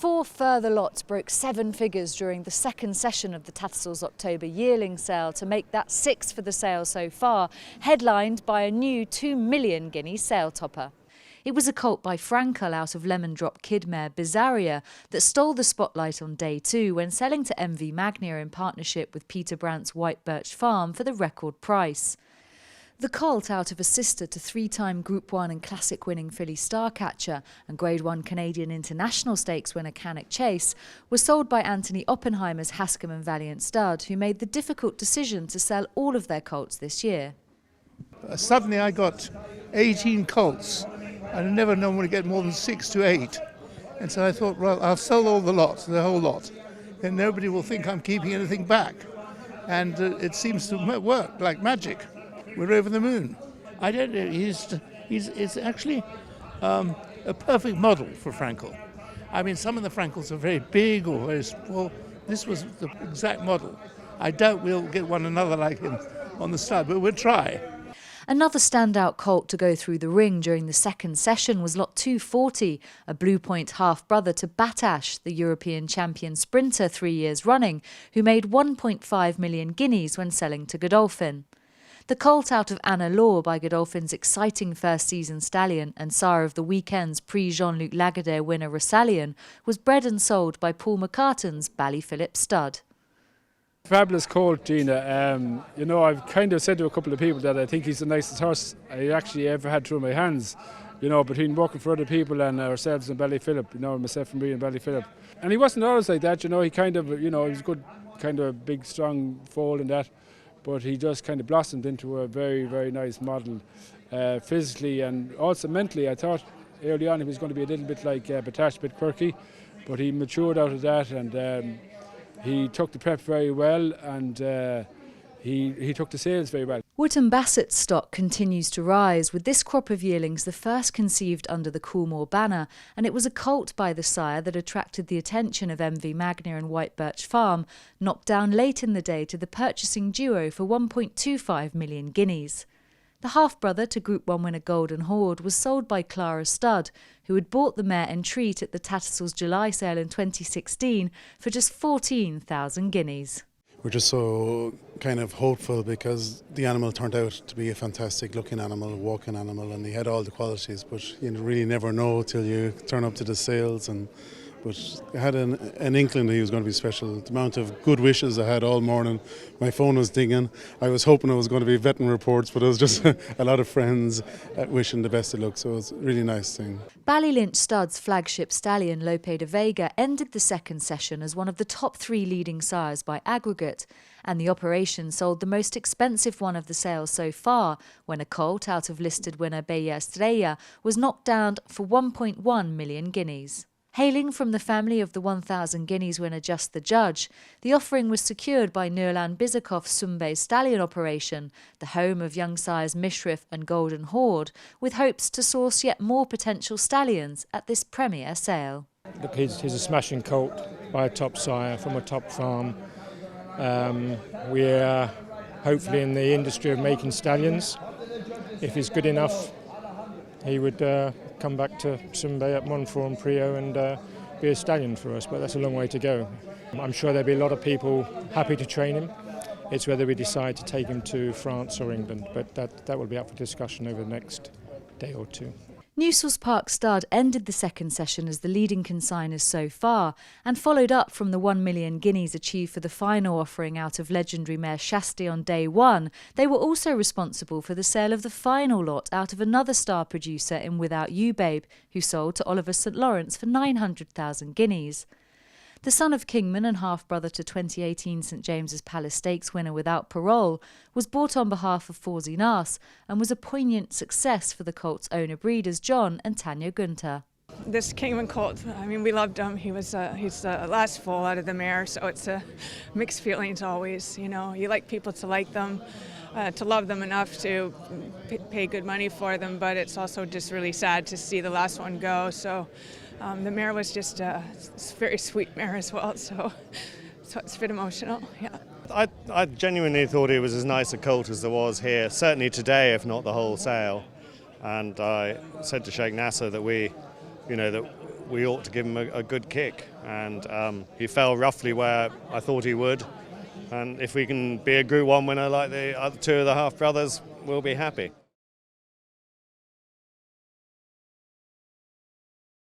4 further lots broke 7 figures during the second session of the Tattersalls October Yearling Sale to make that 6th for the sale so far, headlined by a new 2 million guinea sale topper. It was a colt by FRANKEL out of Lemon Drop kid mare Bizarria that stole the spotlight on day 2 when selling to MV Magnier in partnership with Peter Brandt's White Birch Farm for the record price. The colt out of a sister to 3-time Group 1 and Classic winning filly Starcatcher and Grade 1 Canadian International Stakes winner Canic Chase was sold by Anthony Oppenheimer's Hascombe and Valiant Stud, who made the difficult decision to sell all of their colts this year. Suddenly I got 18 colts and I never normally get more than 6 to 8. And so I thought, well, I'll sell all the lots, the whole lot, and nobody will think I'm keeping anything back. And it seems to work like magic. We're over the moon. I don't know, it's actually a perfect model for FRANKEL. I mean, some of the FRANKELs are very big or very small. This was the exact model. I doubt we'll get one another like him on the stud, but we'll try. Another standout colt to go through the ring during the second session was lot 240, a Blue Point half-brother to Batash, the European champion sprinter 3 years running, who made 1.5 million guineas when selling to Godolphin. The colt out of Anna Law by Godolphin's exciting first season stallion and sire of the weekend's Prix Jean-Luc Lagardère winner Rossalion was bred and sold by Paul McCartan's Ballyphilip stud. Fabulous colt, Gina. I've kind of said to a couple of people that I think he's the nicest horse I actually ever had through my hands. Between working for other people and ourselves in Ballyphilip, myself and Brie in Ballyphilip. And he wasn't always like that, he kind of, he was good, kind of a big, strong foal in that. But he just kind of blossomed into a very, very nice model physically and also mentally. I thought early on he was going to be a little bit like Batash, a bit quirky, but he matured out of that and he took the prep very well and he took the sales very well. Wootton Bassett's stock continues to rise, with this crop of yearlings the first conceived under the Coolmore banner, and it was a colt by the sire that attracted the attention of MV Magnier and White Birch Farm, knocked down late in the day to the purchasing duo for 1.25 million guineas. The half-brother to Group 1 winner Golden Horde was sold by Clara Stud, who had bought the mare en treat at the Tattersalls July sale in 2016 for just 14,000 guineas. We're just so kind of hopeful because the animal turned out to be a fantastic looking animal, a walking animal, and he had all the qualities, but you really never know till you turn up to the sales. But I had an inkling that he was going to be special. The amount of good wishes I had all morning, my phone was dinging. I was hoping it was going to be veterinary reports, but it was just a lot of friends wishing the best of luck, so it was a really nice thing. Ballylynch Stud's flagship stallion Lope de Vega ended the second session as one of the top 3 leading sires by aggregate, and the operation sold the most expensive one of the sales so far when a colt out of listed winner Bella Estrella was knocked down for 1.1 million guineas. Hailing from the family of the 1,000 guineas winner Just the Judge, the offering was secured by Nurlan Bizakov's Sumbe stallion operation, the home of young sires Mishrif and Golden Horde, with hopes to source yet more potential stallions at this premier sale. Look, he's a smashing colt by a top sire from a top farm. We're hopefully in the industry of making stallions. If he's good enough, he would come back to Sumbe at Montfort and Prio and be a stallion for us, but that's a long way to go. I'm sure there'll be a lot of people happy to train him. It's whether we decide to take him to France or England, but that will be up for discussion over the next day or two. Newsells Park Stud ended the second session as the leading consigners so far and followed up from the 1 million guineas achieved for the final offering out of legendary mare Shasti on day 1. They were also responsible for the sale of the final lot out of another star producer in Without You Babe, who sold to Oliver St Lawrence for 900,000 guineas. The son of Kingman and half-brother to 2018 St James's Palace Stakes winner Without Parole was bought on behalf of Forzy Nas and was a poignant success for the colt's owner breeders John and Tanya Gunter. This Kingman colt, we loved him. He's the last foal out of the mare, so it's a mixed feelings always. You like people to like them, to love them enough to pay good money for them, but it's also just really sad to see the last one go. So the mare was just a very sweet mare as well, so it's a bit emotional, yeah. I genuinely thought it was as nice a colt as there was here, certainly today, if not the whole sale. And I said to Sheikh Nasser that we ought to give him a good kick. And he fell roughly where I thought he would. And if we can be a Group 1 winner like the other two of the half brothers, we'll be happy.